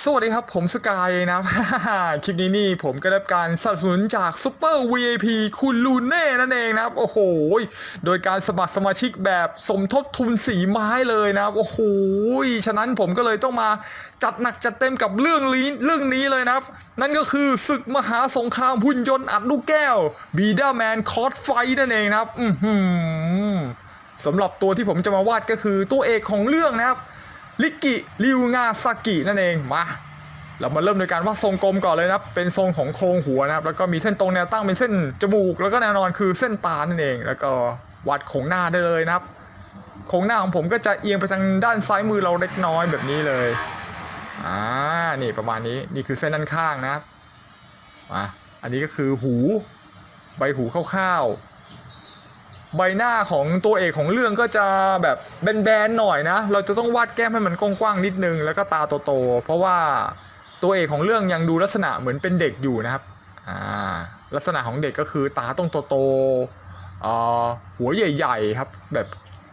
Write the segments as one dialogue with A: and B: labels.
A: สวัสดีครับผมสกายนะ คลิปนี้นี่ผมก็ได้รับการสนับสนุนจากซูเปอร์ VIP คุณลูเน่นั่นเองนะครับโอ้โหโดยการสมัครสมาชิกแบบสมทบทุนสีไม้เลยนะครับโอ้โหฉะนั้นผมก็เลยต้องมาจัดหนักจัดเต็มกับเรื่องนี้เลยนะครับนั่นก็คือศึกมหาสงครามหุ่นยนต์อัดลูกแก้วบีดาแมนคอร์สไฟนั่นเองนะครับสำหรับตัวที่ผมจะมาวาดก็คือตัวเอกของเรื่องนะครับลิกิริวงาซากินั่นเองมาเรามาเริ่มโดยการวาดทรงกลมก่อนเลยนะครับเป็นทรงของโครงหัวนะครับแล้วก็มีเส้นตรงแนวตั้งเป็นเส้นจมูกแล้วก็แน่นอนคือเส้นตานั่นเองแล้วก็วาดโครงหน้าได้เลยนะครับโครงหน้าของผมก็จะเอียงไปทางด้านซ้ายมือเราเล็กน้อยแบบนี้เลยนี่ประมาณนี้นี่คือเส้นด้านข้างนะครับอันนี้ก็คือหูใบหูคร่าวๆใบหน้าของตัวเอกของเรื่องก็จะแบบแบนๆหน่อยนะเราจะต้องวาดแก้มให้มันกว้างๆนิดนึงแล้วก็ตาโตๆเพราะว่าตัวเอกของเรื่องยังดูลักษณะเหมือนเป็นเด็กอยู่นะครับลักษณะของเด็กก็คือตาต้องโตๆหัวใหญ่ๆครับแบบ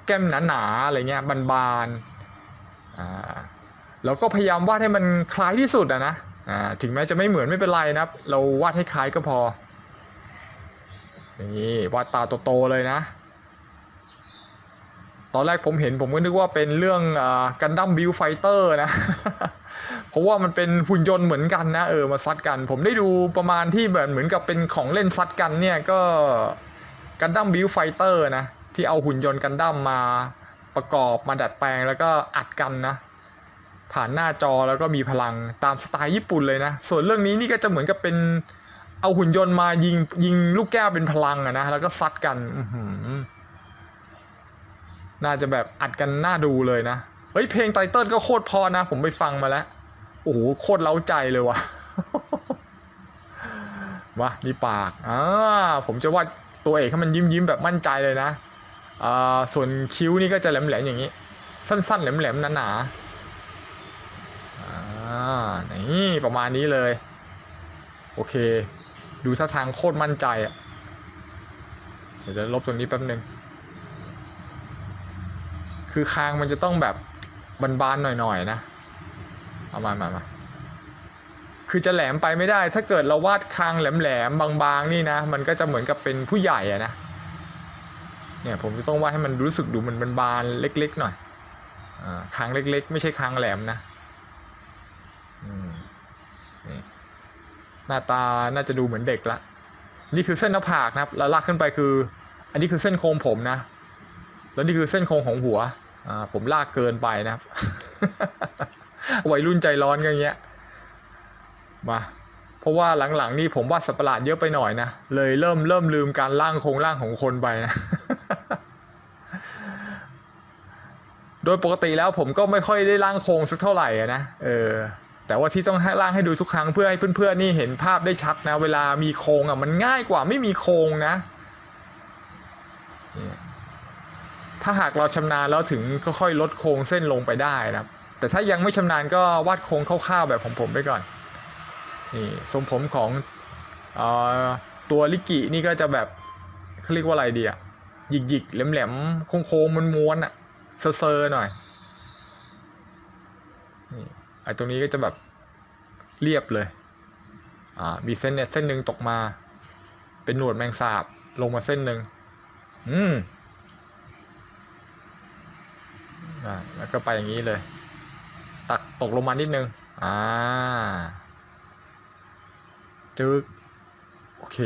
A: แก้มหนาๆอะไรเงี้ยบานๆแล้วก็พยายามวาดให้มันคล้ายที่สุดนะถึงแม้จะไม่เหมือนไม่เป็นไรนะครับเราวาดให้คล้ายก็พอนี่วาดตาโตๆเลยนะตอนแรกผมเห็นผมก็นึกว่าเป็นเรื่องกันดั้มบิลไฟเตอร์นะ เพราะว่ามันเป็นหุ่นยนต์เหมือนกันนะมาซัดกันผมได้ดูประมาณที่เหมือนกับเป็นของเล่นซัดกันเนี่ยก็กันดั้มบิลไฟเตอร์นะที่เอาหุ่นยนต์กันดั้มมาประกอบมาดัดแปลงแล้วก็อัดกันนะผ่านหน้าจอแล้วก็มีพลังตามสไตล์ญี่ปุ่นเลยนะส่วนเรื่องนี้นี่ก็จะเหมือนกับเป็นเอาหุ่นยนต์มายิงลูกแก้วเป็นพลังนะแล้วก็ซัดกันน่าจะแบบอัดกันน่าดูเลยนะเฮ้ยเพลงไตเติ้ลก็โคตรพอนะผมไปฟังมาแล้วโอ้โหโคตรเล้าใจเลยว่ะ วะนี่ปากผมจะวาดตัวเอกให้มันยิ้มแบบมั่นใจเลยนะส่วนคิ้วนี่ก็จะแหลมๆอย่างนี้สั้นๆแหลมๆหนาๆนี่ประมาณนี้เลยโอเคดูท่าทางโคตรมั่นใจอ่ะเดี๋ยวจะลบตรงนี้แป๊บนึงคือคางมันจะต้องแบบบานๆหน่อยๆนะเอามาคือจะแหลมไปไม่ได้ถ้าเกิดเราวาดคางแหลมๆบางๆนี่นะมันก็จะเหมือนกับเป็นผู้ใหญ่อะนะเนี่ยผมจะต้องวาดให้มันรู้สึกดูมันบานเล็กๆหน่อยคางเล็กๆไม่ใช่คางแหลมนะนี่หน้าตาน่าจะดูเหมือนเด็กละนี่คือเส้นหน้าผากนะครับแล้วลากขึ้นไปคืออันนี้คือเส้นโค้งผมนะแล้วนี่คือเส้นโค้งของหัวผมลากเกินไปนะครับ วัยรุ่นใจร้อนกันอย่างเงี้ยมาเพราะว่าหลังๆนี่ผมวาดสัตว์ประหลาดเยอะไปหน่อยนะเลยเริ่มลืมการร่างโครงร่างของคนไปนะ โดยปกติแล้วผมก็ไม่ค่อยได้ร่างโครงสักเท่าไหร่นะแต่ว่าที่ต้องให้ร่างให้ดูทุกครั้งเพื่อให้เพื่อนๆนี่เห็นภาพได้ชัดนะเวลามีโครงมันง่ายกว่าไม่มีโครงนะถ้าหากเราชำนาญแล้วถึงก็ค่อยลดโครงเส้นลงไปได้นะแต่ถ้ายังไม่ชำนาญก็วาดโครงคร่าวๆแบบของผมไปก่อนนี่ทรงผมของตัวลิกินี่ก็จะแบบเขาเรียกว่าอะไรดีอะหยิกๆแหลมๆโค้งๆม้วนๆอะเซอร์หน่อยนี่ไอ้ตรงนี้ก็จะแบบเรียบเลยมีเส้นเนี่ยเส้นหนึ่งตกมาเป็นหนวดแมงสาบลงมาเส้นหนึ่งแล้วก็ไปอย่างนี้เลยตักตกลงมานิดนึงจึ๊กโอเค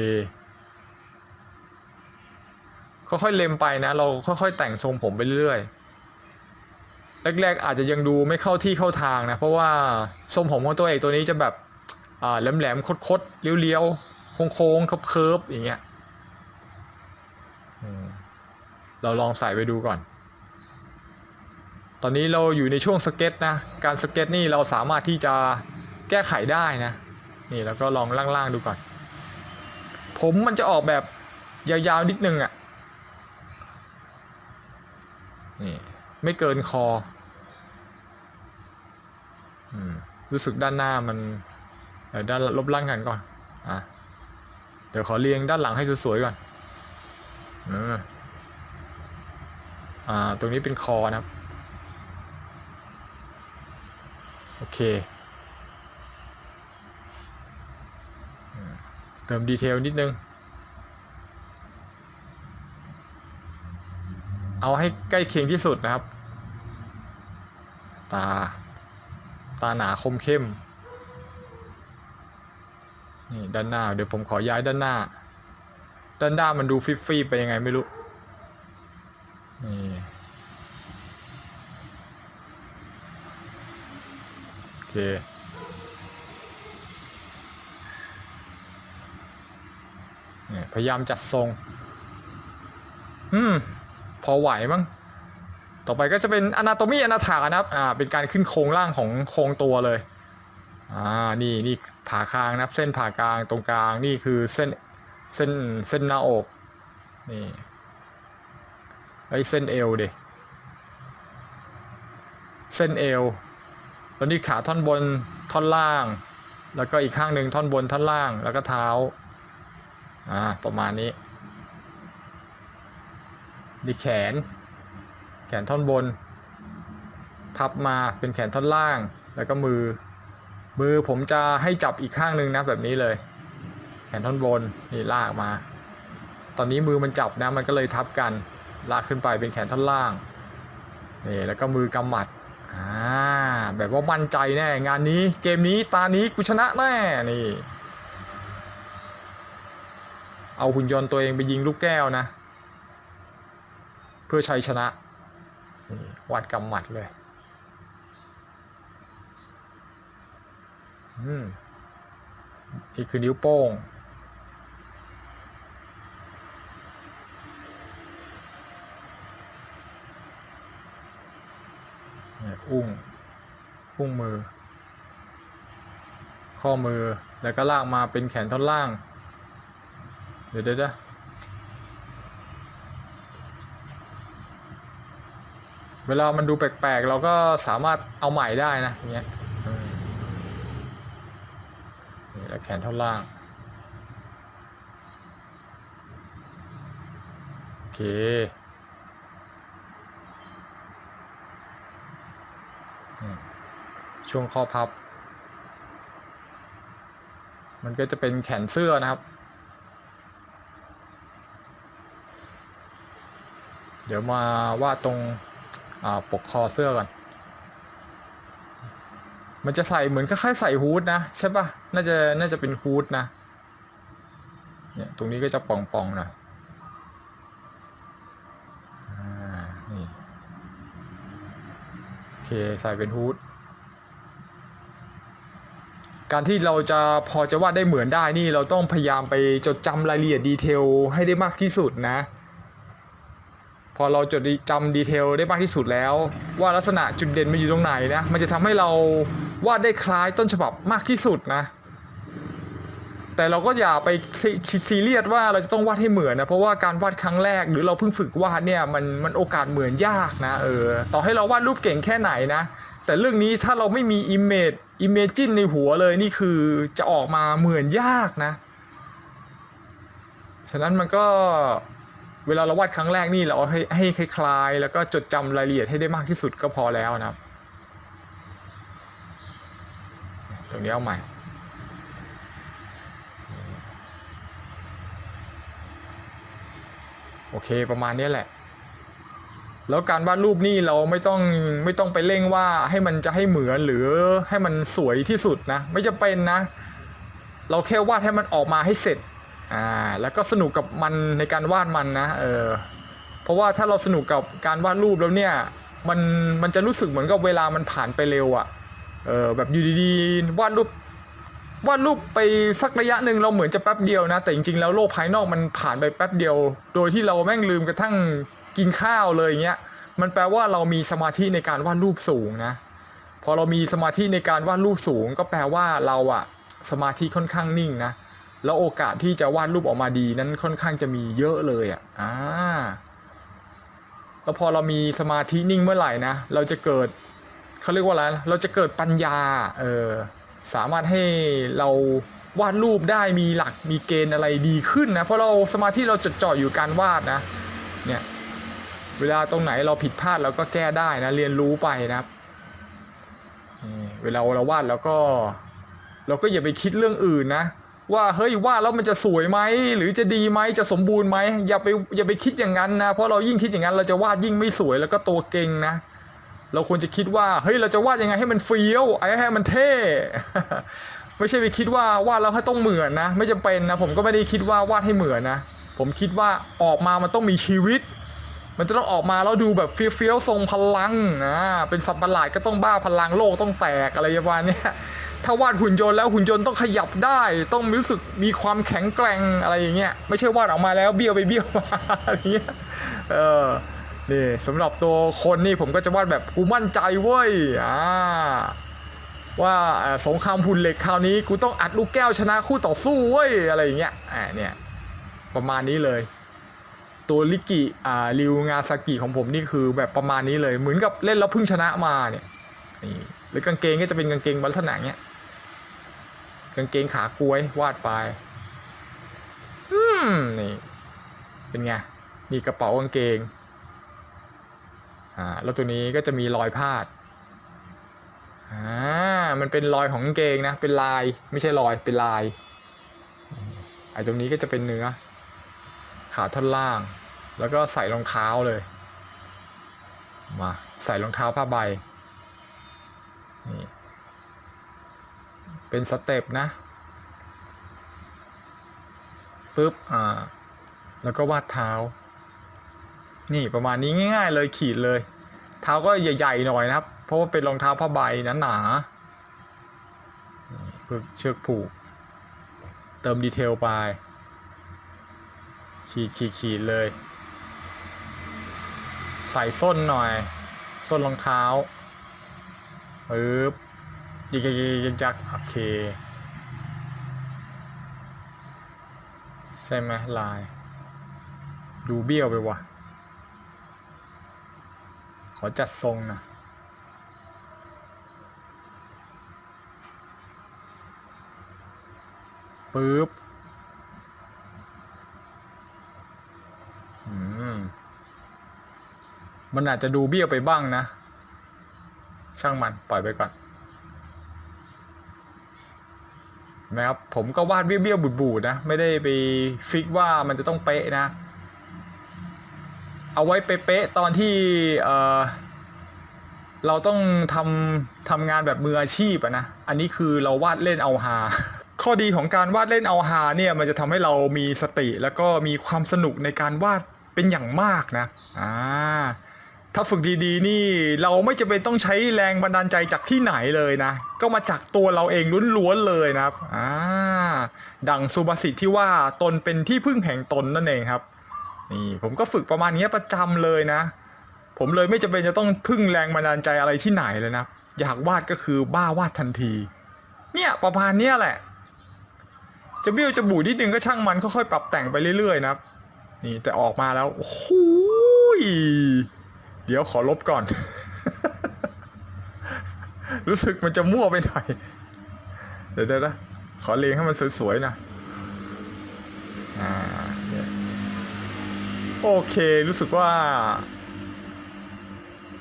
A: ค่อยๆเล็มไปนะเราค่อยๆแต่งทรงผมไปเรื่อยๆแรกๆอาจจะยังดูไม่เข้าที่เข้าทางนะเพราะว่าทรงผมของตัวเอกตัวนี้จะแบบแหลมๆคดๆเลี้ยวๆโค้งๆเคิร์ฟอย่างเงี้ยเราลองใส่ไปดูก่อนตอนนี้เราอยู่ในช่วงสเก็ตนะการสเก็ตนี่เราสามารถที่จะแก้ไขได้นะนี่แล้วก็ลองล่างๆดูก่อนผมมันจะออกแบบยาวๆนิดนึงนี่ไม่เกินคอรู้สึกด้านหน้ามันด้านลบล่างกันก่อนเดี๋ยวขอเรียงด้านหลังให้สวยๆก่อนตรงนี้เป็นคอนะครับโอเค ติมดีเทลนิดนึงเอาให้ใกล้เคียงที่สุดนะครับตาหนาคมเข้มนี่ด้านหน้าเดี๋ยวผมขอย้ายด้านหน้ามันดูฟิบๆไปยังไงไม่รู้นี่โอเคเนี่ยพยายามจัดทรงพอไหวมั้งต่อไปก็จะเป็นอนาโตมีอนาถานะครับเป็นการขึ้นโครงล่างของโครงตัวเลยนี่ผ่าคางนะครับเส้นผ่ากลางตรงกลางนี่คือเส้นหน้าอกนี่ไอ้เส้นเอวดิเส้นเอวแล้วนี่ขาท่อนบนท่อนล่างแล้วก็อีกข้างหนึ่งท่อนบนท่อนล่างแล้วก็เท้าประมาณนี้นี่แขนท่อนบนพับมาเป็นแขนท่อนล่างแล้วก็มือผมจะให้จับอีกข้างหนึ่งนะแบบนี้เลยแขนท่อนบนนี่ลากมาตอนนี้มือมันจับนะมันก็เลยทับกันลากขึ้นไปเป็นแขนท่อนล่างนี่แล้วก็มือกำหมัดแบบว่ามั่นใจแน่งานนี้เกมนี้ตานี้กูชนะแน่นี่เอาหุ่นยนต์ตัวเองไปยิงลูกแก้วนะเพื่อชัยชนะวาดกำหมัดเลยนี่คือนิ้วโป้งอุ้งมือข้อมือแล้วก็ลากมาเป็นแขนท่อนล่างเดี๋ยวเวลามันดูแปลกๆเราก็สามารถเอาใหม่ได้นะอย่างเงี้ยนี่แล้วแขนท่อนล่างโอเคช่วงข้อพับมันก็จะเป็นแขนเสื้อนะครับเดี๋ยวมาวาดตรงปกคอเสื้อก่อนมันจะใส่เหมือนคล้ายๆใส่ฮู้ดนะใช่ปะน่าจะเป็นฮู้ดนะเนี่ยตรงนี้ก็จะป่องๆหน่อยนี่โอเคใส่เป็นฮู้ดการที่เราจะพอจะวาดได้เหมือนได้นี่เราต้องพยายามไปจดจำรายละเอียดดีเทลให้ได้มากที่สุดนะพอเราจดจำดีเทลได้มากที่สุดแล้วว่าลักษณะจุดเด่นมันอยู่ตรงไหนนะมันจะทำให้เราวาดได้คล้ายต้นฉบับมากที่สุดนะแต่เราก็อย่าไปซีเรียสว่าเราจะต้องวาดให้เหมือนนะเพราะว่าการวาดครั้งแรกหรือเราเพิ่งฝึกวาดเนี่ยมันโอกาสเหมือนยากนะต่อให้เราวาดรูปเก่งแค่ไหนนะแต่เรื่องนี้ถ้าเราไม่มีอิมเมจินในหัวเลยนี่คือจะออกมาเหมือนยากนะฉะนั้นมันก็เวลาเราวาดครั้งแรกนี่เราให้คล้ายๆแล้วก็จดจำรายละเอียดให้ได้มากที่สุดก็พอแล้วนะครับตรงนี้เอาใหม่โอเคประมาณนี้แหละแล้วการวาดรูปนี่เราไม่ต้องไปเร่งว่าให้มันจะให้เหมือนหรือให้มันสวยที่สุดนะไม่จำเป็นนะเราแค่วาดให้มันออกมาให้เสร็จแล้วก็สนุกกับมันในการวาดมันนะเพราะว่าถ้าเราสนุกกับการวาดรูปแล้วเนี่ยมันจะรู้สึกเหมือนกับเวลามันผ่านไปเร็วแบบอยู่ดีๆวาดรูปไปสักระยะหนึ่งเราเหมือนจะแป๊บเดียวนะแต่จริงๆแล้วโลกภายนอกมันผ่านไปแป๊บเดียวโดยที่เราแม่งลืมกระทั่งกินข้าวเลยอย่างเงี้ยมันแปลว่าเรามีสมาธิในการวาดรูปสูงนะพอเรามีสมาธิในการวาดรูปสูงก็แปลว่าเราสมาธิค่อนข้างนิ่งนะแล้วโอกาสที่จะวาดรูปออกมาดีนั้นค่อนข้างจะมีเยอะเลยแล้วพอเรามีสมาธินิ่งเมื่อไหร่นะเราจะเกิดเขาเรียกว่าอะไรเราจะเกิดปัญญาสามารถให้เราวาดรูปได้มีหลักมีเกณฑ์อะไรดีขึ้นนะเพราะเราสมาธิเราจดจ่ออยู่การวาดนะเนี่ยเวลาตรงไหนเราผิดพลาดเราก็แก้ได้นะเรียนรู้ไปนะครับเวลาเราวาดเราก็อย่าไปคิดเรื่องอื่นนะ ว่าเฮ้ยวาดแล้วมันจะสวยไหมหรือจะดีไหมจะสมบูรณ์ไหมอย่าไปคิดอย่างนั้นนะเพราะเรายิ่งคิดอย่างนั้นเราจะวาดยิ่งไม่สวยแล้วก็ตัวเก่งนะเราควรจะคิดว่าเฮ้ยเราจะวาดยังไงให้มันเฟี้ยวให้มันเท่ ไม่ใช่ไปคิดว่าวาดแล้วให้ต้องเหมือนนะไม่จำเป็นนะผมก็ไม่ได้คิดว่าวาดให้เหมือนนะผมคิดว่าออกมามันต้องมีชีวิตมันจะต้องออกมาแล้วดูแบบเฟี้ยวๆทรงพลังนะเป็นสัตว์ประหลาดก็ต้องบ้าพลังโลกต้องแตกอะไรประมาณนี้ถ้าวาดหุ่นยนต์แล้วหุ่นยนต์ต้องขยับได้ต้องรู้สึกมีความแข็งแกร่งอะไรอย่างเงี้ยไม่ใช่วาดออกมาแล้วเบี้ยวไปเบี้ยวมาอะไรเงี้ยนี่สำหรับตัวคนนี่ผมก็จะวาดแบบกูมั่นใจเว้ยว่าสงครามหุ่นเหล็กคราวนี้กูต้องอัดลูกแก้วชนะคู่ต่อสู้เว้ยอะไรอย่างเงี้ยเนี่ยประมาณนี้เลยตัวลิกิริวงาซากิของผมนี่คือแบบประมาณนี้เลยเหมือนกับเล่นแล้วเพิ่งชนะมาเนี่ยนี่หรือกางเกงก็จะเป็นกางเกงลักษณะเงี้ยกางเกงขากล้วยวาดไปนี่เป็นไงนี่กระเป๋ากางเกงแล้วตัวนี้ก็จะมีรอยพาดมันเป็นรอยของกางเกงนะเป็นลายไม่ใช่รอยเป็นลายตรงนี้ก็จะเป็นเนื้อขาท่อนล่างแล้วก็ใส่รองเท้าเลยมาใส่รองเท้าผ้าใบนี่เป็นสเต็ปนะปึ๊บแล้วก็วาดเท้านี่ประมาณนี้ง่ายๆเลยขีดเลยเท้าก็ใหญ่ๆหน่อยนะครับเพราะว่าเป็นรองเท้าผ้าใบหนาๆปึ๊บเชือกผูกเติมดีเทลไปขีดเลยใส่ส้นหน่อยส้นรองเท้าปึ๊บยักโอเคใช่ไหมลายดูเบี้ยวไปว่ะขอจัดทรงนะปึ๊บมันอาจจะดูเบี้ยวไปบ้างนะช่างมันปล่อยไปก่อนนะครับผมก็วาดเบี้ยวบูดๆนะไม่ได้ไปฟิกว่ามันจะต้องเป๊ะนะเอาไว้เป๊ะๆตอนที่เราต้องทำงานแบบมืออาชีพนะอันนี้คือเราวาดเล่นเอาฮาข้อดีของการวาดเล่นเอาฮาเนี่ยมันจะทำให้เรามีสติแล้วก็มีความสนุกในการวาดเป็นอย่างมากนะถ้าฝึกดีๆนี่เราไม่จำเป็นต้องใช้แรงบันดาลใจจากที่ไหนเลยนะก็มาจากตัวเราเองล้วนๆเลยนะครับดังสุภาษิตที่ว่าตนเป็นที่พึ่งแห่งตนนั่นเองครับนี่ผมก็ฝึกประมาณนี้ประจำเลยนะผมเลยไม่จำเป็นจะต้องพึ่งแรงบันดาลใจอะไรที่ไหนเลยนะอยากวาดก็คือบ้าวาดทันทีเนี่ยประมาณนี้แหละจะเบี้ยวจะบูดนิดนึงก็ช่างมันค่อยๆปรับแต่งไปเรื่อยๆนะครับนี่แต่ออกมาแล้วโอ้โหเดี๋ยวขอลบก่อน รู้สึกมันจะมั่วไปหน่อยเดี๋ยวนะขอเรียงให้มันสวยๆนะโอเครู้สึกว่า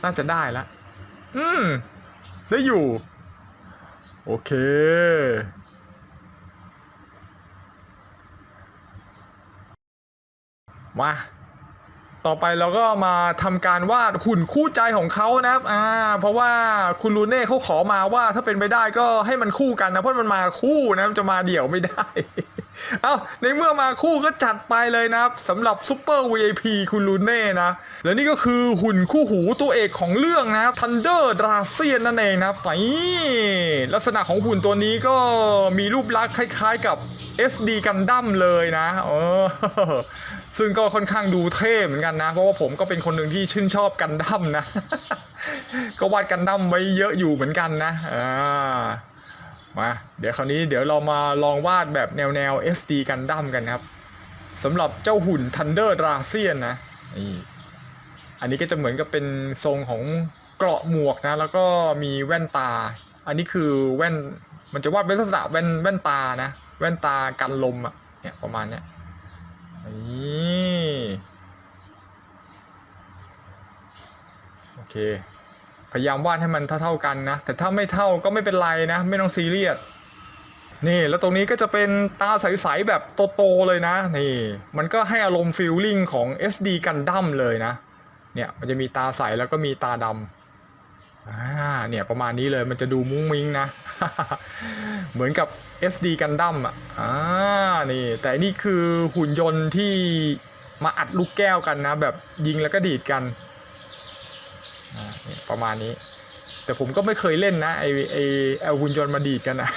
A: น่าจะได้แล้วได้อยู่โอเคมาต่อไปเราก็มาทำการวาดหุ่นคู่ใจของเขานะครับเพราะว่าคุณลูเน่เขาขอมาว่าถ้าเป็นไปได้ก็ให้มันคู่กันนะเพราะมันมาคู่นะจะมาเดี่ยวไม่ได้ ในเมื่อมาคู่ก็จัดไปเลยนะครับสำหรับซุปเปอร์ VIP คุณลูเน่นะและนี่ก็คือหุ่นคู่หูตัวเอกของเรื่องนะครับ Thunder Dracian นั่นเองนะครับลักษณะของหุ่นตัวนี้ก็มีรูปลักษณ์คล้ายๆกับ SD Gundam เลยนะซึ่งก็ค่อนข้างดูเท่เหมือนกันนะเพราะว่าผมก็เป็นคนหนึ่งที่ชื่นชอบกันดั้มนะ ก็วาดกันดั้มไว้เยอะอยู่เหมือนกันนะมาเดี๋ยวคราวนี้เดี๋ยวเรามาลองวาดแบบแนว SD กันดั้มกันครับสำหรับเจ้าหุ่น Thunder Dracian นะนี่อันนี้ก็จะเหมือนกับเป็นทรงของเกราะหมวกนะแล้วก็มีแว่นตาอันนี้คือแว่นมันจะวาดเป็นลักษณะแว่นตานะแว่นตากันลมเนี่ยประมาณเนี้ยนี่โอเคพยายามวาดให้มันเท่ากันนะแต่ถ้าไม่เท่าก็ไม่เป็นไรนะไม่ต้องซีเรียส นี่แล้วตรงนี้ก็จะเป็นตาใสๆแบบโตๆเลยนะนี่มันก็ให้อารมณ์ฟีลลิ่งของ SD Gundam เลยนะเนี่ยมันจะมีตาใสแล้วก็มีตาดำเนี่ยประมาณนี้เลยมันจะดูมุ้งมิ้งนะ เหมือนกับ SD Gundam อ่ะนี่แต่นี่คือหุ่นยนต์ที่มาอัดลูกแก้วกันนะแบบยิงแล้วก็ดีดกันประมาณนี้แต่ผมก็ไม่เคยเล่นนะไอหุ่นยนต์มาดีดกันนะ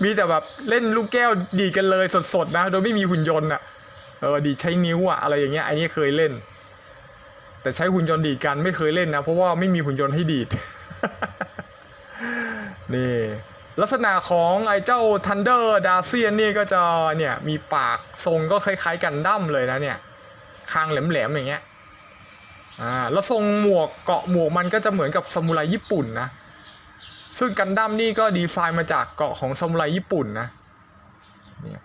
A: มีแต่แบบเล่นลูกแก้วดีดกันเลยสดๆนะโดยไม่มีหุ่นยนต์อ่ะดีดใช้นิ้วอ่ะอะไรอย่างเงี้ยไอ้นี่เคยเล่นแต่ใช้หุ่นยนต์ดีดกันไม่เคยเล่นนะเพราะว่าไม่มีหุ่นยนต์ให้ดีด นี่ลักษณะของไอ้เจ้า Thunder Dacian นี่ก็จะเนี่ยมีปากทรงก็คล้ายๆกันดั้มเลยนะเนี่ยคางแหลมๆอย่างเงี้ยแล้วทรงหมวกเกาะหมวกมันก็จะเหมือนกับซามูไรญี่ปุ่นนะซึ่งกันดั้มนี่ก็ดีไซน์มาจากเกาะของซามูไรญี่ปุ่นนะเนี่ย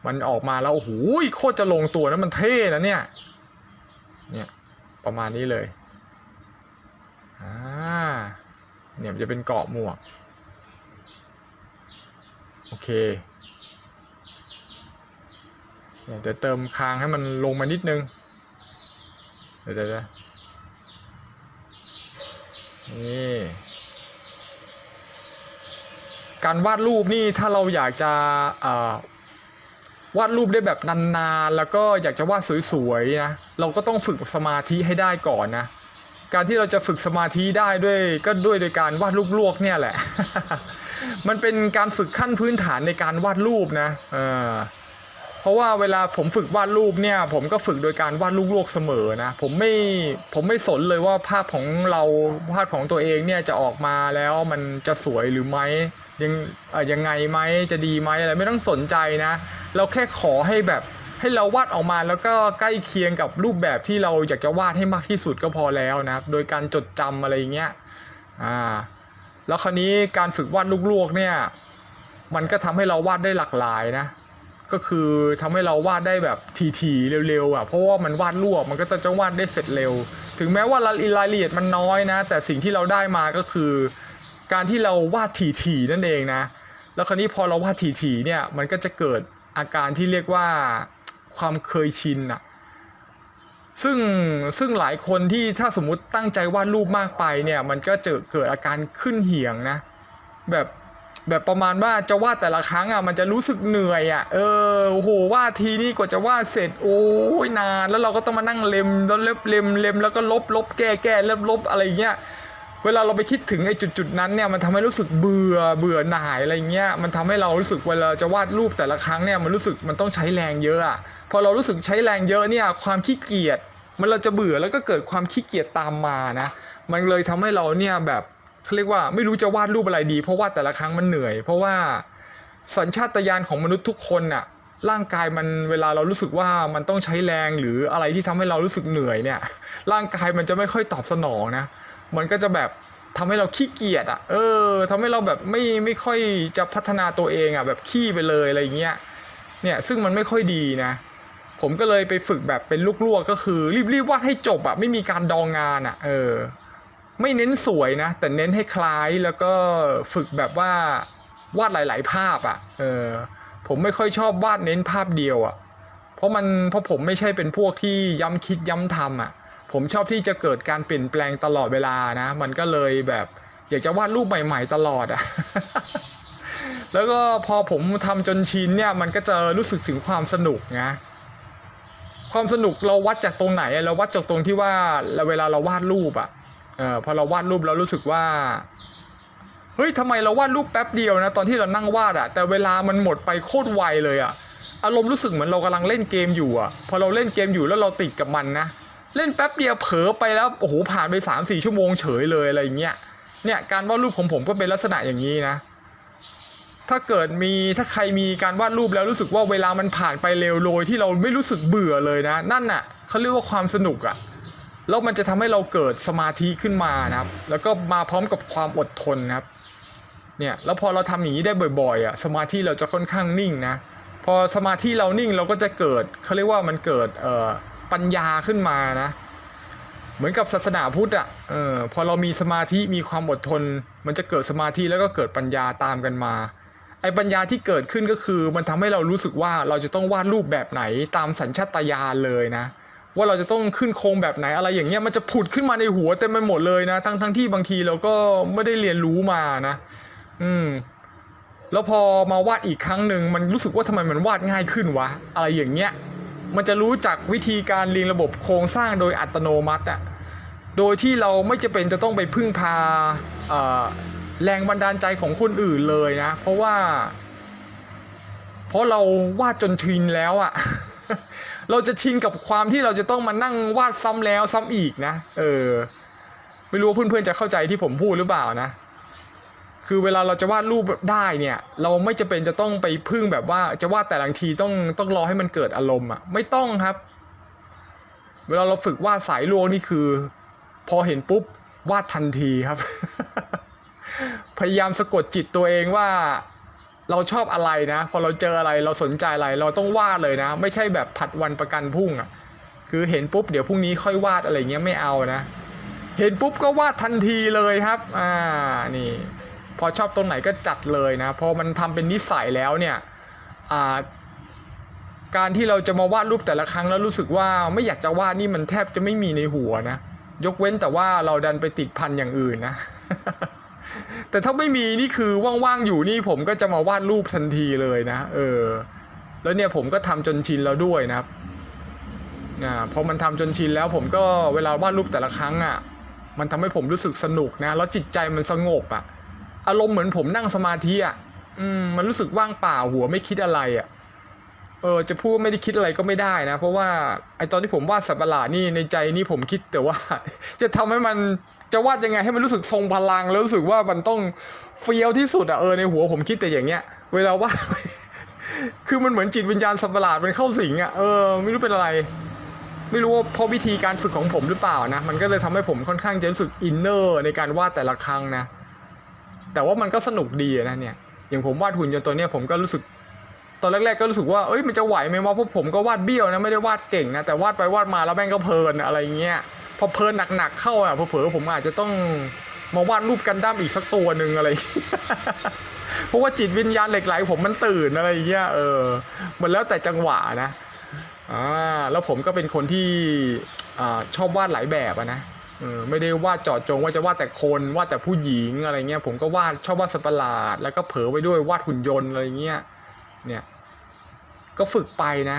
A: มันออกมาแล้วโอ้โหโคตรจะลงตัวนะมันเท่นะเนี่ยประมาณนี้เลยเนี่ยมันจะเป็นเกาะหมวกโอเคเนี่ยจะเติมคางให้มันลงมานิดนึงเดี๋ยวนี่การวาดรูปนี่ถ้าเราอยากจะวาดรูปได้แบบนานๆแล้วก็อยากจะวาดสวยๆนะเราก็ต้องฝึกสมาธิให้ได้ก่อนนะการที่เราจะฝึกสมาธิได้ด้วยก็ด้วยโดยการวาดรูปลวกเนี่ยแหละ มันเป็นการฝึกขั้นพื้นฐานในการวาดรูปนะเพราะว่าเวลาผมฝึกวาดรูปเนี่ยผมก็ฝึกโดยการวาดรูปลวกเสมอนะผมไม่สนเลยว่าภาพของเราภาพของตัวเองเนี่ยจะออกมาแล้วมันจะสวยหรือไม่ยังไงไหมจะดีไหมอะไรไม่ต้องสนใจนะเราแค่ขอให้แบบให้เราวาดออกมาแล้วก็ใกล้เคียงกับรูปแบบที่เราอยากจะวาดให้มากที่สุดก็พอแล้วนะโดยการจดจำอะไรอย่างเงี้ยแล้วคราวนี้การฝึกวาดลูกลวกเนี่ยมันก็ทำให้เราวาดได้หลากหลายนะก็คือทำให้เราวาดได้แบบทีๆเร็วๆเพราะว่ามันวาดลวกมันก็จะวาดได้เสร็จเร็วถึงแม้ว่ารายละเอียดมันน้อยนะแต่สิ่งที่เราได้มาก็คือการที่เราวาดทีๆนั่นเองนะแล้วคราวนี้พอเราวาดทีๆเนี่ยมันก็จะเกิดอาการที่เรียกว่าความเคยชินอะซึ่งหลายคนที่ถ้าสมมุติตั้งใจวาดรูปมากไปเนี่ยมันก็จะเกิดอาการขึ้นเหี่ยงนะแบบประมาณว่าจะวาดแต่ละครั้งมันจะรู้สึกเหนื่อยโอ้โหวาดทีนี้กว่าจะวาดเสร็จโอ้ยนานแล้วเราก็ต้องมานั่งเล็มแล้วเล็มแล้วก็ลบแก้ลบอะไรเงี้ยเวลาเราไปคิดถึงไอ้จุดนั้นเนี่ยมันทำให้รู้สึกเบื่อหน่ายอะไรเงี้ยมันทำให้เรารู้สึกเวลาจะวาดรูปแต่ละครั้งเนี่ยมันรู้สึกมันต้องใช้แรงเยอะพอเรารู้สึกใช้แรงเยอะเนี่ยความขี้เกียจมันเราจะเบื่อแล้วก็เกิดความขี้เกียจตามมานะมันเลยทำให้เราเนี่ยแบบเขาเรียกว่าไม่รู้จะวาดรูปอะไรดีเพราะวาดแต่ละครั้งมันเหนื่อยเพราะว่าสัญชาตญาณของมนุษย์ทุกคนร่างกายมันเวลาเรารู้สึกว่ามันต้องใช้แรงหรืออะไรที่ทำให้เรารู้สึกเหนื่อยเนี่ยร่างกายมันจะไม่ค่อยตอบสนองนะมันก็จะแบบทำให้เราขี้เกียจทำให้เราแบบไม่ค่อยจะพัฒนาตัวเองแบบขี้ไปเลยอะไรเงี้ยเนี่ยซึ่งมันไม่ค่อยดีนะผมก็เลยไปฝึกแบบเป็นลวกๆก็คือรีบวาดให้จบไม่มีการดองงานไม่เน้นสวยนะแต่เน้นให้คล้ายแล้วก็ฝึกแบบว่าวาดหลายๆภาพผมไม่ค่อยชอบวาดเน้นภาพเดียวเพราะผมไม่ใช่เป็นพวกที่ย้ำคิดย้ำทำผมชอบที่จะเกิดการเปลี่ยนแปลงตลอดเวลานะมันก็เลยแบบอยากจะวาดรูปใหม่ๆตลอดแล้วก็พอผมทำจนชินเนี่ยมันก็จะรู้สึกถึงความสนุกนะความสนุกเราวัดจากตรงไหนเราวัดจากตรงที่ว่าเวลาเราวาดรูปพอเราวาดรูปเรารู้สึกว่าเฮ้ยทำไมเราวาดรูปแป๊บเดียวนะตอนที่เรานั่งวาดแต่เวลามันหมดไปโคตรไวเลยอารมณ์รู้สึกเหมือนเรากำลังเล่นเกมอยู่พอเราเล่นเกมอยู่แล้วเราติดกับมันนะเล่นแป๊บเดียวเผลอไปแล้วโอ้โหผ่านไป 3-4 ชั่วโมงเฉยเลยอะไรอย่างเงี้ยเนี่ยการวาดรูปของผมก็เป็นลักษณะอย่างนี้นะถ้าใครมีการวาดรูปแล้วรู้สึกว่าเวลามันผ่านไปเร็วโดยที่เราไม่รู้สึกเบื่อเลยนะนั่นเขาเรียกว่าความสนุกแล้วมันจะทำให้เราเกิดสมาธิขึ้นมานะครับแล้วก็มาพร้อมกับความอดทนนะครับเนี่ยแล้วพอเราทำอย่างนี้ได้บ่อยๆสมาธิเราจะค่อนข้างนิ่งนะพอสมาธิเรานิ่งเราก็จะเกิดเขาเรียกว่ามันเกิดปัญญาขึ้นมานะเหมือนกับศาสนาพุทธพอเรามีสมาธิมีความอดทนมันจะเกิดสมาธิแล้วก็เกิดปัญญาตามกันมา ไอ้ปัญญาที่เกิดขึ้นก็คือมันทำให้เรารู้สึกว่าเราจะต้องวาดรูปแบบไหนตามสัญชาตญาณเลยนะว่าเราจะต้องขึ้นโครงแบบไหนอะไรอย่างเงี้ยมันจะผุดขึ้นมาในหัวเต็มไปหมดเลยนะทั้งที่บางทีเราก็ไม่ได้เรียนรู้มานะแล้วพอมาวาดอีกครั้งหนึ่งมันรู้สึกว่าทำไมมันวาดง่ายขึ้นวะอะไรอย่างเงี้ยมันจะรู้จักวิธีการเรียงระบบโครงสร้างโดยอัตโนมัติอะโดยที่เราไม่จำเป็นจะต้องไปพึ่งพาแรงบันดาลใจของคนอื่นเลยนะเพราะเราวาดจนชินแล้วอะ เราจะชินกับความที่เราจะต้องมานั่งวาดซ้ำแล้วซ้ำอีกนะไม่รู้ว่าเพื่อนๆจะเข้าใจที่ผมพูดหรือเปล่านะคือเวลาเราจะวาดรูปได้เนี่ยเราไม่จำเป็นจะต้องไปพึ่งแบบว่าจะวาดแต่ละทีต้องรอให้มันเกิดอารมณ์อ่ะไม่ต้องครับเวลาเราฝึกวาดสายลวงนี่คือพอเห็นปุ๊บวาดทันทีครับ พยายามสะกดจิตตัวเองว่าเราชอบอะไรนะพอเราเจออะไรเราสนใจอะไรเราต้องวาดเลยนะไม่ใช่แบบผัดวันประกันพรุ่งอ่ะคือเห็นปุ๊บเดี๋ยวพรุ่งนี้ค่อยวาดอะไรเงี้ยไม่เอานะเห็นปุ๊บก็วาดทันทีเลยครับนี่พอชอบตรงไหนก็จัดเลยนะพอมันทำเป็นนิสัยแล้วเนี่ยการที่เราจะมาวาดรูปแต่ละครั้งแล้วรู้สึกว่าไม่อยากจะวาดนี่มันแทบจะไม่มีในหัวนะยกเว้นแต่ว่าเราดันไปติดพันอย่างอื่นนะ แต่ถ้าไม่มีนี่คือว่างๆอยู่นี่ผมก็จะมาวาดรูปทันทีเลยนะแล้วเนี่ยผมก็ทำจนชินแล้วด้วยนะครับพอมันทำจนชินแล้วผมก็เวลาวาดรูปแต่ละครั้งอ่ะมันทำให้ผมรู้สึกสนุกนะแล้วจิตใจมันสงบอ่ะอารมณ์เหมือนผมนั่งสมาธิอ่ะมันรู้สึกว่างเปล่าหัวไม่คิดอะไรอ่ะจะพูดว่าไม่ได้คิดอะไรก็ไม่ได้นะเพราะว่าไอตอนที่ผมวาดสัตว์ประหลาดนี่ในใจนี่ผมคิดแต่ว่า จะทำให้มันจะวาดยังไงให้มันรู้สึกทรงพลังแล้วรู้สึกว่ามันต้องเฟี้ยวที่สุดอ่ะในหัวผมคิดแต่อย่างเงี้ยเวลาวาด คือมันเหมือนจิตวิญญาณสัตว์ประหลาดมันเข้าสิงอ่ะไม่รู้เป็นอะไรไม่รู้ว่าเพราะวิธีการฝึกของผมหรือเปล่านะมันก็เลยทำให้ผมค่อนข้างจะรู้สึกอินเนอร์ในการวาดแต่ละครั้งนะแต่ว่ามันก็สนุกดีนะเนี่ยอย่างผมวาดหุ่นยนต์ตัวเนี้ยผมก็รู้สึกตอนแรกๆก็รู้สึกว่ามันจะไหวไหมวะเพราะผมก็วาดเบี้ยวนะไม่ได้วาดเก่งนะแต่วาดไปวาดมาแล้วแม่งก็เพลินอะไรเงี้ยพอเพลินหนักๆเข้าอ่ะเผลอๆผมอาจจะต้องมาวาดรูปกันดั้มอีกสักตัวหนึ่งอะไร เพราะว่าจิตวิญญาณเหล็กไหลผมมันตื่นอะไรเงี้ยมันแล้วแต่จังหวะนะแล้วผมก็เป็นคนที่ชอบวาดหลายแบบนะไม่ได้วาดเจาะจงว่าจะวาดแต่คนวาดแต่ผู้หญิงอะไรเงี้ยผมก็ชอบวาดสัตว์ประหลาดแล้วก็เผลอไปด้วยวาดหุ่นยนต์อะไรเงี้ยเนี่ยก็ฝึกไปนะ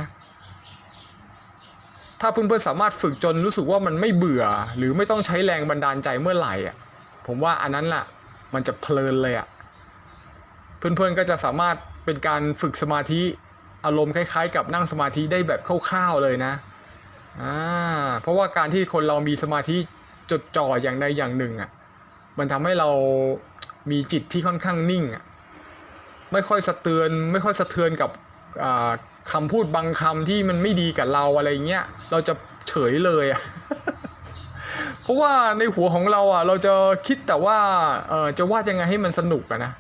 A: ถ้าเพื่อนๆสามารถฝึกจนรู้สึกว่ามันไม่เบื่อหรือไม่ต้องใช้แรงบันดาลใจเมื่อไหร่อ่ะผมว่าอันนั้นแหละมันจะเพลินเลยอ่ะเพื่อนๆก็จะสามารถเป็นการฝึกสมาธิอารมณ์คล้ายๆกับนั่งสมาธิได้แบบคร่าวๆเลยนะเพราะว่าการที่คนเรามีสมาธิจดจ่ออย่างใดอย่างหนึ่งอ่ะมันทำให้เรามีจิตที่ค่อนข้างนิ่งอ่ะไม่ค่อยสะเทือนกับคำพูดบางคำที่มันไม่ดีกับเราอะไรเงี้ยเราจะเฉยเลยอ่ะ เพราะว่าในหัวของเราอ่ะเราจะคิดแต่ว่าจะวาดยังไงให้มันสนุกอะนะ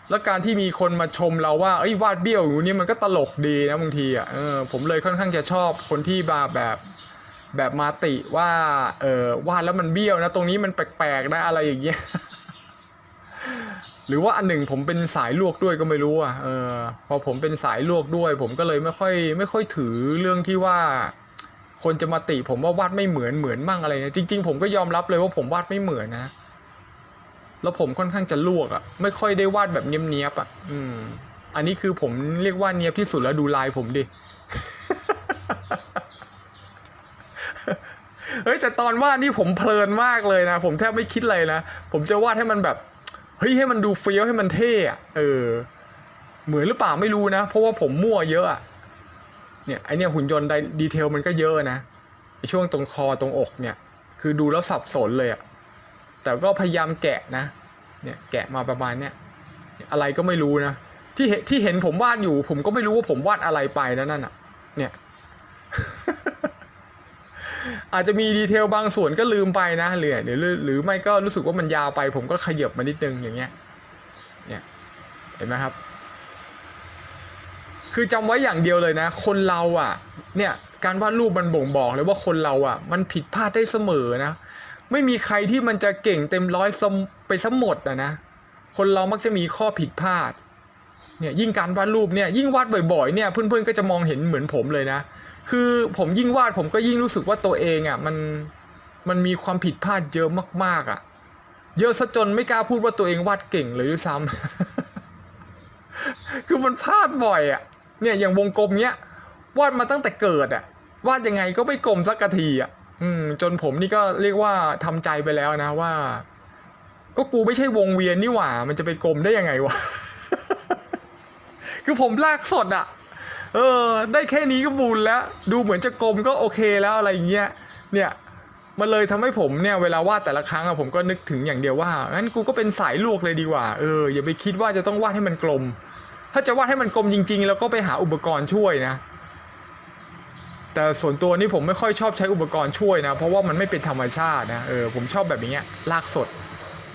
A: แล้วการที่มีคนมาชมเราว่าวาดเบี้ยวอยู่นี่มันก็ตลกดีนะบางทีอ่ะผมเลยค่อนข้างจะชอบคนที่แบบมาติว่าวาดแล้วมันเบี้ยวนะตรงนี้มันแปลกๆนะอะไรอย่างเงี้ย หรือว่าอันหนึ่งผมเป็นสายลวกด้วยก็ไม่รู้อ่ะพอผมเป็นสายลวกด้วยผมก็เลยไม่ค่อยถือเรื่องที่ว่าคนจะมาติผมว่าวาดไม่เหมือนมั่งอะไรเนี่ยจริงๆผมก็ยอมรับเลยว่าผมวาดไม่เหมือนนะแล้วผมค่อนข้างจะลวกอ่ะไม่ค่อยได้วาดแบบเนียบๆอ่ะอันนี้คือผมเรียกว่าเนียบที่สุดแล้วดูลายผมดิ เฮ้ยแต่ตอนวาดนี่ผมเพลินมากเลยนะผมแทบไม่คิดเลยนะผมจะวาดให้มันแบบให้มันดูเฟี้ยวให้มันเท่อะเหมือนหรือเปล่าไม่รู้นะเพราะว่าผมมั่วเยอะอะเนี่ยไอเนี่ยหุ่นยนต์ดีเทลมันก็เยอะนะไอช่วงตรงคอตรงอกเนี่ยคือดูแล้วสับสนเลยอะแต่ก็พยายามแกะนะเนี่ยแกะมาประมาณเนี้ยอะไรก็ไม่รู้นะที่เห็นผมวาดอยู่ผมก็ไม่รู้ว่าผมวาดอะไรไปนั่นน่ะเนี่ย อาจจะมีดีเทลบางส่วนก็ลืมไปนะหรือไม่ก็รู้สึกว่ามันยาวไปผมก็ขยับมานิดนึงอย่างเงี้ยเนี่ยเห็นไหมครับคือจำไว้อย่างเดียวเลยนะคนเราอ่ะเนี่ยการวาดรูปมันบ่งบอกเลยว่าคนเราอ่ะมันผิดพลาดได้เสมอนะไม่มีใครที่มันจะเก่งเต็มร้อยไปซะหมดนะคนเรามักจะมีข้อผิดพลาด เนี่ยยิ่งการวาดรูปเนี่ยยิ่งวาดบ่อยๆเนี่ยเพื่อนๆก็จะมองเห็นเหมือนผมเลยนะคือผมยิ่งวาดผมก็ยิ่งรู้สึกว่าตัวเองอ่ะมันมีความผิดพลาดเยอะมากๆอ่ะเยอะซะจนไม่กล้าพูดว่าตัวเองวาดเก่งเลยด้วยซ้ำ คือมันพลาดบ่อยอ่ะเนี่ยอย่างวงกลมเนี้ยวาดมาตั้งแต่เกิดอ่ะวาดยังไงก็ไม่กลมสักทีอ่ะจนผมนี่ก็เรียกว่าทำใจไปแล้วนะว่าก็กูไม่ใช่วงเวียนนี่หว่ามันจะไปกลมได้ยังไงวะ คือผมลากสดอ่ะได้แค่นี้ก็บุญแล้วดูเหมือนจะกลมก็โอเคแล้วอะไรอย่างเงี้ยเนี่ยมันเลยทำให้ผมเนี่ยเวลาวาดแต่ละครั้งอะผมก็นึกถึงอย่างเดียวว่างั้นกูก็เป็นสายลวกเลยดีกว่าอย่าไปคิดว่าจะต้องวาดให้มันกลมถ้าจะวาดให้มันกลมจริงๆแล้วก็ไปหาอุปกรณ์ช่วยนะแต่ส่วนตัวนี่ผมไม่ค่อยชอบใช้อุปกรณ์ช่วยนะเพราะว่ามันไม่เป็นธรรมชาตินะผมชอบแบบนี้ลากสด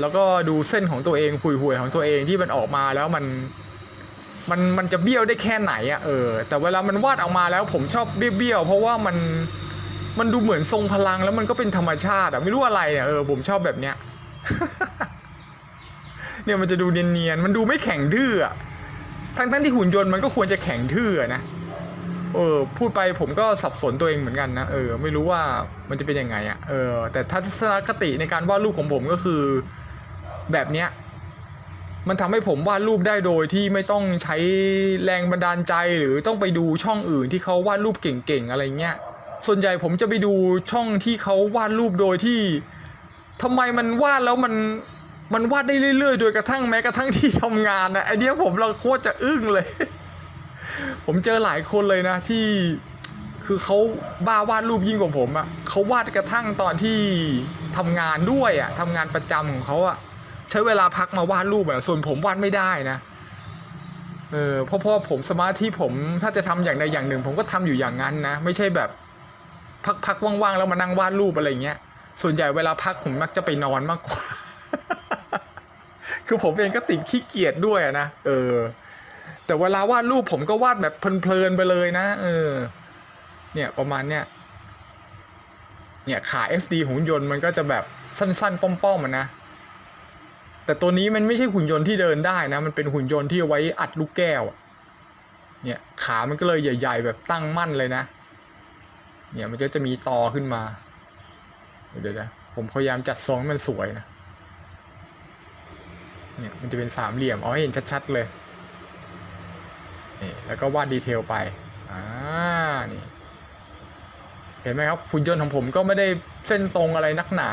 A: แล้วก็ดูเส้นของตัวเองห่วยๆของตัวเองที่มันออกมาแล้วมันจะเบี้ยวได้แค่ไหนอ่ะแต่เวลามันวาดออกมาแล้วผมชอบเบี้ยวเพราะว่ามันดูเหมือนทรงพลังแล้วมันก็เป็นธรรมชาติอ่ะไม่รู้อะไรอ่ะผมชอบแบบเนี้ย เนี่ยมันจะดูเนียนๆมันดูไม่แข็งทื่ออ่ะทั้งที่หุ่นยนต์มันก็ควรจะแข็งทื่อนะพูดไปผมก็สับสนตัวเองเหมือนกันนะไม่รู้ว่ามันจะเป็นยังไงอ่ะแต่ทัศนคติในการวาดรูปของผมก็คือแบบเนี้ยมันทำให้ผมวาดรูปได้โดยที่ไม่ต้องใช้แรงบันดาลใจหรือต้องไปดูช่องอื่นที่เขาวาดรูปเก่งๆอะไรเงี้ยส่วนใหญ่ผมจะไปดูช่องที่เขาวาดรูปโดยที่ทำไมมันวาดแล้วมันวาดได้เรื่อยๆโดยกระทั่งแม้กระทั่งที่ทำงานนะไอเนี้ยผมเราโคตรจะอึ้งเลย ผมเจอหลายคนเลยนะที่คือเขาบ้าวาดรูปยิ่งกว่าผมอ่ะเขาวาดกระทั่งตอนที่ทำงานด้วยอ่ะทำงานประจำของเขาอ่ะใช้เวลาพักมาวาดรูปอ่ะส่วนผมวาดไม่ได้นะเพราะผมสมาธิผมถ้าจะทำอย่างใดอย่างหนึ่งผมก็ทำอยู่อย่างนั้นนะไม่ใช่แบบพักว่างๆแล้วมานั่งวาดรูปอะไรเงี้ยส่วนใหญ่เวลาพักผมมักจะไปนอนมากกว่า คือผมเองก็ติดขี้เกียจด้วยนะแต่เวลาวาดรูปผมก็วาดแบบเพลินๆไปเลยนะเนี่ยประมาณเนี้ยเนี่ยขา SD หุ่นยนต์มันก็จะแบบสั้นๆป้อมๆนะแต่ตัวนี้มันไม่ใช่หุ่นยนต์ที่เดินได้นะมันเป็นหุ่นยนต์ที่เอาไว้อัดลูกแก้วเนี่ยขามันก็เลยใหญ่ๆแบบตั้งมั่นเลยนะเนี่ยมันจะมีตอขึ้นมาเดี๋ยวผมพยายามจัดทรงให้มันสวยนะเนี่ยมันจะเป็นสามเหลี่ยมเอาให้เห็นชัดๆเลยนี่แล้วก็วาดดีเทลไปนี่เห็นไหมครับหุ่นยนต์ของผมก็ไม่ได้เส้นตรงอะไรนักหนา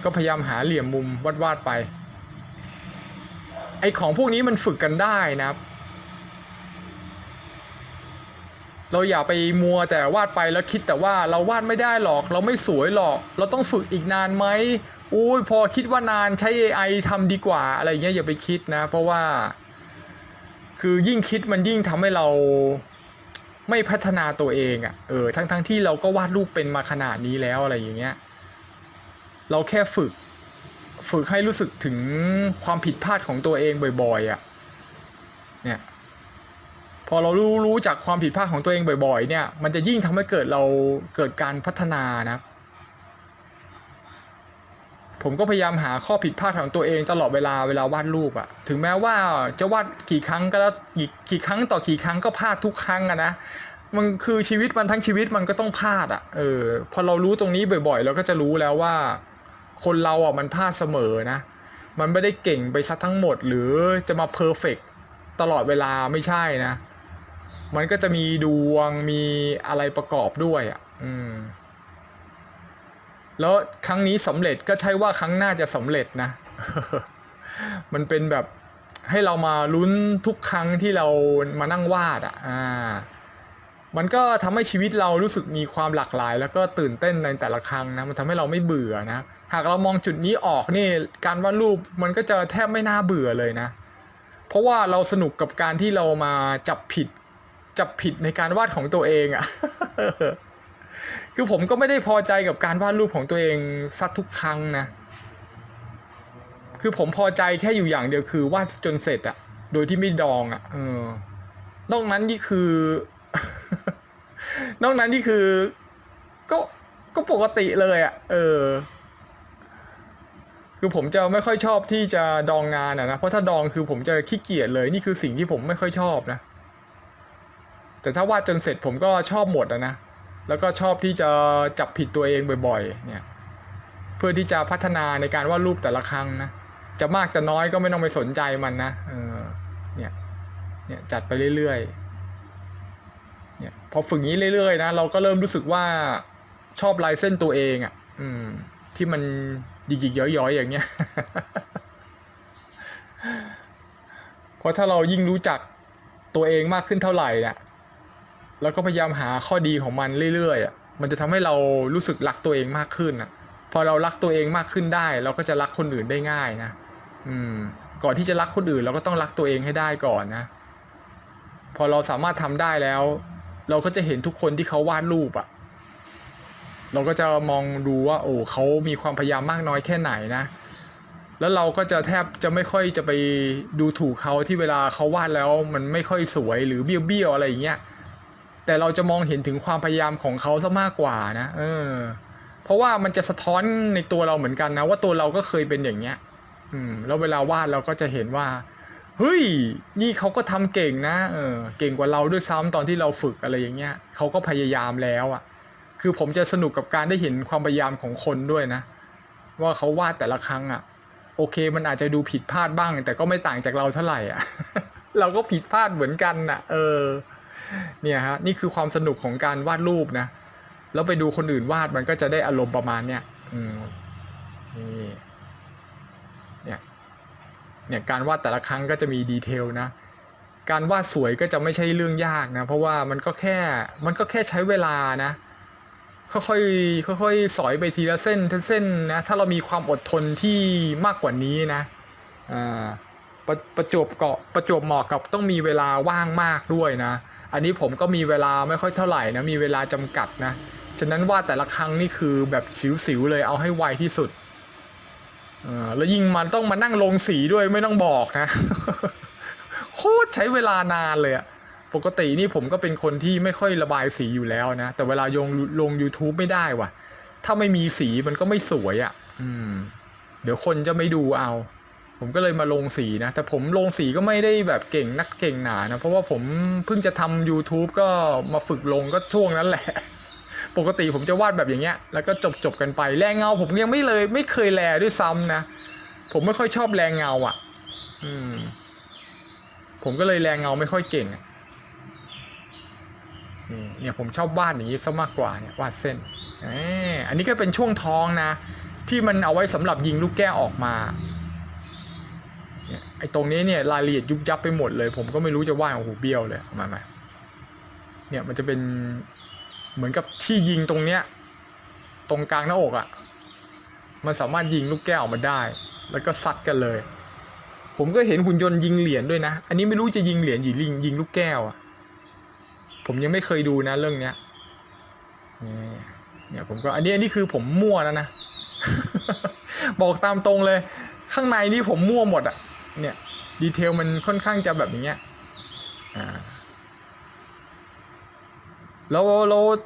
A: ก็พยายามหาเหลี่ยมมุมวาดไปไอของพวกนี้มันฝึกกันได้นะครับเราอย่าไปมัวแต่วาดไปแล้วคิดแต่ว่าเราวาดไม่ได้หรอกเราไม่สวยหรอกเราต้องฝึกอีกนานไหมอุ้ยพอคิดว่านานใช้ AI ทำดีกว่าอะไรเงี้ยอย่าไปคิดนะเพราะว่าคือยิ่งคิดมันยิ่งทำให้เราไม่พัฒนาตัวเองอ่ะทั้งที่เราก็วาดรูปเป็นมาขนาดนี้แล้วอะไรอย่างเงี้ยเราแค่ฝึกให้รู้สึกถึงความผิดพลาดของตัวเองบ่อยๆอ่ะเนี่ยพอเรารู้จากความผิดพลาดของตัวเองบ่อยๆเนี่ยมันจะยิ่งทำให้เราเกิดการพัฒนานะผมก็พยายามหาข้อผิดพลาดของตัวเองตลอดเวลาวาดรูปอะถึงแม้ว่าจะวาดกี่ครั้งก็แล้วกี่ครั้งต่อกี่ครั้งก็พลาดทุกครั้งอะนะมันคือชีวิตมันทั้งชีวิตมันก็ต้องพลาดอะพอเรารู้ตรงนี้บ่อยๆเราก็จะรู้แล้วว่าคนเราอ่ะมันพลาดเสมอนะมันไม่ได้เก่งไปซะทั้งหมดหรือจะมาเพอร์เฟกต์ตลอดเวลาไม่ใช่นะมันก็จะมีดวงมีอะไรประกอบด้วยอ่ะแล้วครั้งนี้สำเร็จก็ใช่ว่าครั้งหน้าจะสำเร็จนะ มันเป็นแบบให้เรามาลุ้นทุกครั้งที่เรามานั่งวาดอ่ะมันก็ทำให้ชีวิตเรารู้สึกมีความหลากหลายแล้วก็ตื่นเต้นในแต่ละครั้งนะมันทำให้เราไม่เบื่อนะหากเรามองจุดนี้ออกนี่การวาดรูปมันก็จะแทบไม่น่าเบื่อเลยนะเพราะว่าเราสนุกกับการที่เรามาจับผิดในการวาดของตัวเองอ่ะ คือผมก็ไม่ได้พอใจกับการวาดรูปของตัวเองสักทุกครั้งนะคือผมพอใจแค่อยู่อย่างเดียวคือวาดจนเสร็จอะโดยที่ไม่ดองอะนอกนั้นนี่คือ นอกนั้นนี่คือก็ปกติเลยอะ คือผมจะไม่ค่อยชอบที่จะดองงานนะเพราะถ้าดองคือผมจะขี้เกียจเลยนี่คือสิ่งที่ผมไม่ค่อยชอบนะแต่ถ้าวาดจนเสร็จผมก็ชอบหมดนะแล้วก็ชอบที่จะจับผิดตัวเองบ่อยๆเนี่ยเพื่อที่จะพัฒนาในการวาดรูปแต่ละครั้งนะจะมากจะน้อยก็ไม่ต้องไปสนใจมันนะเนี่ยจัดไปเรื่อยๆเนี่ยพอฝึกนี้เรื่อยๆนะเราก็เริ่มรู้สึกว่าชอบลายเส้นตัวเองอ่ะที่มันหยิกๆย้อยๆอย่างเงี้ย เพราะถ้าเรายิ่งรู้จักตัวเองมากขึ้นเท่าไหร่เนี่ยแล้วก็พยายามหาข้อดีของมันเรื่อยๆอ่ะมันจะทำให้เรารู้สึกรักตัวเองมากขึ้นอ่ะพอเรารักตัวเองมากขึ้นได้เราก็จะรักคนอื่นได้ง่ายนะก่อนที่จะรักคนอื่นเราก็ต้องรักตัวเองให้ได้ก่อนนะพอเราสามารถทำได้แล้วเราก็จะเห็นทุกคนที่เขาวาดรูปอ่ะเราก็จะมองดูว่าโอ้เขามีความพยายามมากน้อยแค่ไหนนะแล้วเราก็จะแทบจะไม่ค่อยจะไปดูถูกเขาที่เวลาเขาวาดแล้วมันไม่ค่อยสวยหรือเบี้ยวๆอะไรอย่างเงี้ยแต่เราจะมองเห็นถึงความพยายามของเขาซะมากกว่านะเพราะว่ามันจะสะท้อนในตัวเราเหมือนกันนะว่าตัวเราก็เคยเป็นอย่างเงี้ยแล้วเวลาวาดเราก็จะเห็นว่าเฮ้ยนี่เขาก็ทำเก่งนะเก่งกว่าเราด้วยซ้ำตอนที่เราฝึกอะไรอย่างเงี้ยเขาก็พยายามแล้วอ่ะคือผมจะสนุกกับการได้เห็นความพยายามของคนด้วยนะว่าเขาวาดแต่ละครั้งอ่ะโอเคมันอาจจะดูผิดพลาดบ้างแต่ก็ไม่ต่างจากเราเท่าไหร่อ่ะ เราก็ผิดพลาดเหมือนกันน่ะเนี่ยฮะนี่คือความสนุกของการวาดรูปนะแล้วไปดูคนอื่นวาดมันก็จะได้อารมณ์ประมาณเนี้ยนี่เนี่ยการวาดแต่ละครั้งก็จะมีดีเทลนะการวาดสวยก็จะไม่ใช่เรื่องยากนะเพราะว่ามันก็แค่ใช้เวลานะค่อยๆสอยไปทีละเส้นนะถ้าเรามีความอดทนที่มากกว่านี้นะประจวบเหมาะกับต้องมีเวลาว่างมากด้วยนะอันนี้ผมก็มีเวลาไม่ค่อยเท่าไหร่นะมีเวลาจำกัดนะฉะนั้นวาดแต่ละครั้งนี่คือแบบสิวๆเลยเอาให้ไวที่สุดแล้วยิ่งมันต้องมานั่งลงสีด้วยไม่ต้องบอกนะ โคตรใช้เวลานานเลยอะปกตินี่ผมก็เป็นคนที่ไม่ค่อยระบายสีอยู่แล้วนะแต่เวลาลง YouTube ไม่ได้ว่ะถ้าไม่มีสีมันก็ไม่สวยอะเดี๋ยวคนจะไม่ดูเอาผมก็เลยมาลงสีนะแต่ผมลงสีก็ไม่ได้แบบเก่งนักเก่งหนานะเพราะว่าผมเพิ่งจะทำ YouTube ก็มาฝึกลงก็ช่วงนั้นแหละปกติผมจะวาดแบบอย่างเงี้ยแล้วก็จบกันไปแรงเงาผมยังไม่เคยแลด้วยซ้ำนะผมไม่ค่อยชอบแรงเงาอ่ะผมก็เลยแรงเงาไม่ค่อยเก่งเนี่ยผมชอบวาดอย่างนี้ซะมากกว่าเนี่ยวาดเส้นอันนี้ก็เป็นช่วงท้องนะที่มันเอาไว้สำหรับยิงลูกแก้วออกมาไอ้ตรงนี้เนี่ยรายละเอียดยุบยับไปหมดเลยผมก็ไม่รู้จะวาดโอ้โหเบี้ยวเลยมาเนี่ยมันจะเป็นเหมือนกับที่ยิงตรงเนี้ยตรงกลางหน้าอกอ่ะมันสามารถยิงลูกแก้วออกมาได้แล้วก็ซัดกันเลยผมก็เห็นหุ่นยนต์ยิงเหรียญด้วยนะอันนี้ไม่รู้จะยิงเหรียญหรือยิงลูกแก้วอ่ะผมยังไม่เคยดูนะเรื่องเนี้ยเนี่ยผมก็อันนี้คือผมมั่วแล้วนะ บอกตามตรงเลยข้างในนี่ผมมั่วหมดอ่ะเนี่ยดีเทลมันค่อนข้างจะแบบอย่างเงี้ยแล้ว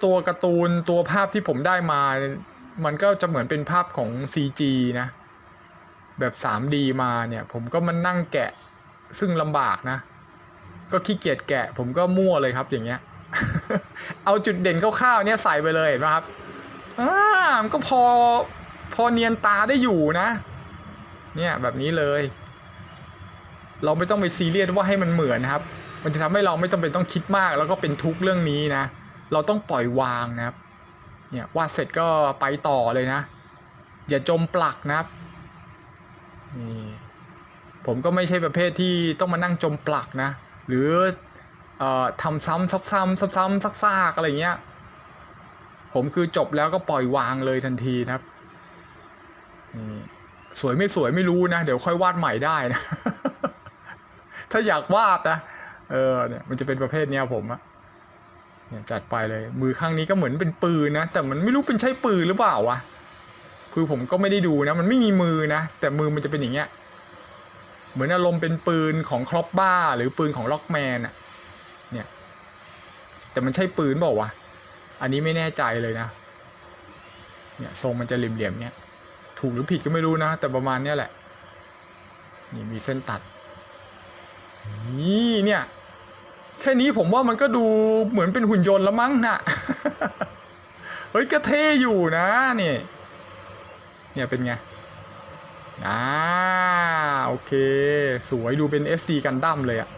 A: ตัวการ์ตูนตัวภาพที่ผมได้มามันก็จะเหมือนเป็นภาพของ CG นะแบบ 3D มาเนี่ยผมก็มันนั่งแกะซึ่งลำบากนะก็ขี้เกียจแกะผมก็มั่วเลยครับอย่างเงี้ย เอาจุดเด่นคร่าวๆเนี่ยใส่ไปเลยนะครับมันก็พอเนียนตาได้อยู่นะเนี่ยแบบนี้เลยเราไม่ต้องไปซีเรียสว่าให้มันเหมือนนะครับมันจะทำให้เราไม่ต้องเป็นต้องคิดมากแล้วก็เป็นทุกข์เรื่องนี้นะเราต้องปล่อยวางนะครับเนี่ยวาดเสร็จก็ไปต่อเลยนะอย่าจมปลักนะครับนี่ผมก็ไม่ใช่ประเภทที่ต้องมานั่งจมปลักนะหรือทำซ้ำซ้ำซากๆอะไรเงี้ยผมคือจบแล้วก็ปล่อยวางเลยทันทีนะครับสวยไม่สวยไม่รู้นะเดี๋ยวค่อยวาดใหม่ได้นะ ถ้าอยากวาดนะเนี่ยมันจะเป็นประเภทเนี้ยผมอะเนี่ยจัดไปเลยมือข้างนี้ก็เหมือนเป็นปืนนะแต่มันไม่รู้เป็นใช่ปืนหรือเปล่าวะคือผมก็ไม่ได้ดูนะมันไม่มีมือนะแต่มือมันจะเป็นอย่างเงี้ยเหมือนอารมณ์เป็นปืนของครอปบ้าหรือปืนของล็อกแมนอะเนี่ยแต่มันใช่ปืนเปล่าวะอันนี้ไม่แน่ใจเลยนะเนี่ยทรงมันจะเหลี่ยมๆเนี่ย ถูกหรือผิดก็ไม่รู้นะแต่ประมาณเนี้ยแหละนี่มีเส้นตัดนี่เนี่ยแค่นี้ผมว่ามันก็ดูเหมือนเป็นหุ่นยนต์แล้วมั้งนะ เฮ้ยก็เท่อยู่นะเนี่ยเป็นไงโอเคสวยดูเป็น SD กันดั้มเลยอะ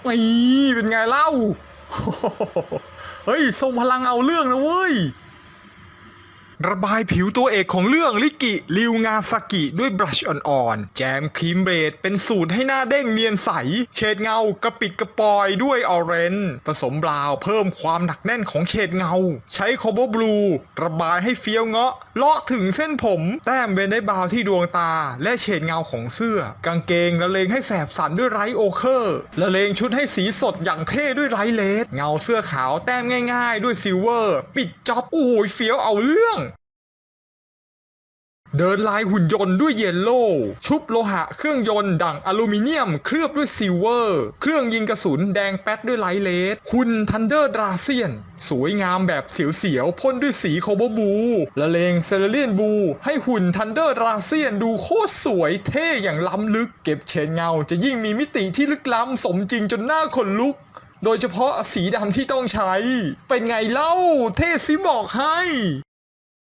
A: นี่เป็นไงเล่า เฮ้ยทรงพลังเอาเรื่องนะเว้ยระบายผิวตัวเอกของเรื่องลิกิริวงาซากิด้วยบลัชอ่อนๆแจมครีมเบรดเป็นสูตรให้หน้าเด้งเนียนใสเฉดเงากระปิดกระปอยด้วยออเรนจ์ผสมบราวน์เพิ่มความหนักแน่นของเฉดเงาใช้โคโบบลูระบายให้เฟี้ยวเงาะเลาะถึงเส้นผมแต้มเบนได้บราวน์ที่ดวงตาและเฉดเงาของเสื้อกางเกงละเลงให้แสบสันด้วยไรท์โอเคอร์ละเลงชุดให้สีสดอย่างเท่ด้วยไรท์เลดเงาเสื้อขาวแต้มง่ายๆด้วยซิลเวอร์ปิดจ็อบโอ้ยเฟี้ยวเอาเรื่องเดินลายหุ่นยนต์ด้วยเยลโล่ชุบโลหะเครื่องยนต์ดั่งอลูมิเนียมเคลือบด้วยซิลเวอร์เครื่องยิงกระสุนแดงแป๊ดด้วยไลท์เลดหุ่นทันเดอร์ดราเซียนสวยงามแบบเสียวๆพ่นด้วยสีโคโบบูละเลงเซเลเลียนบูให้หุ่นทันเดอร์ดราเซียนดูโคตรสวยเท่อย่างล้ำลึกเก็บเฉดเงาจะยิ่งมีมิติที่ลึกล้ำสมจริงจนหน้าขนลุกโดยเฉพาะสีดำที่ต้องใช้เป็นไงเล่าเท่สิบอกให้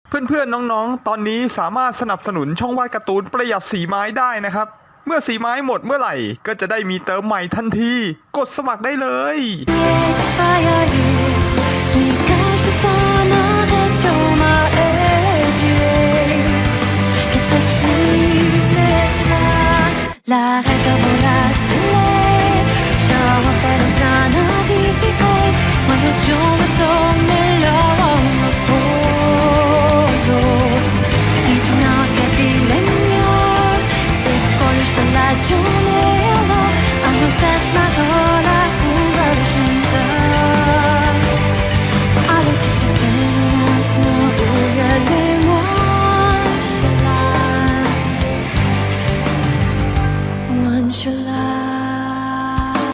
A: เพื่อนๆน้องๆตอนนี้สามารถสนับสนุนช่องวาดการ์ตูนประหยัดสีไม้ได้นะครับเมื่อสีไม้หมดเมื่อไหร่ก็จะได้มีเติมใหม่ทันทีกดสมัครได้เลย
B: L'arrête de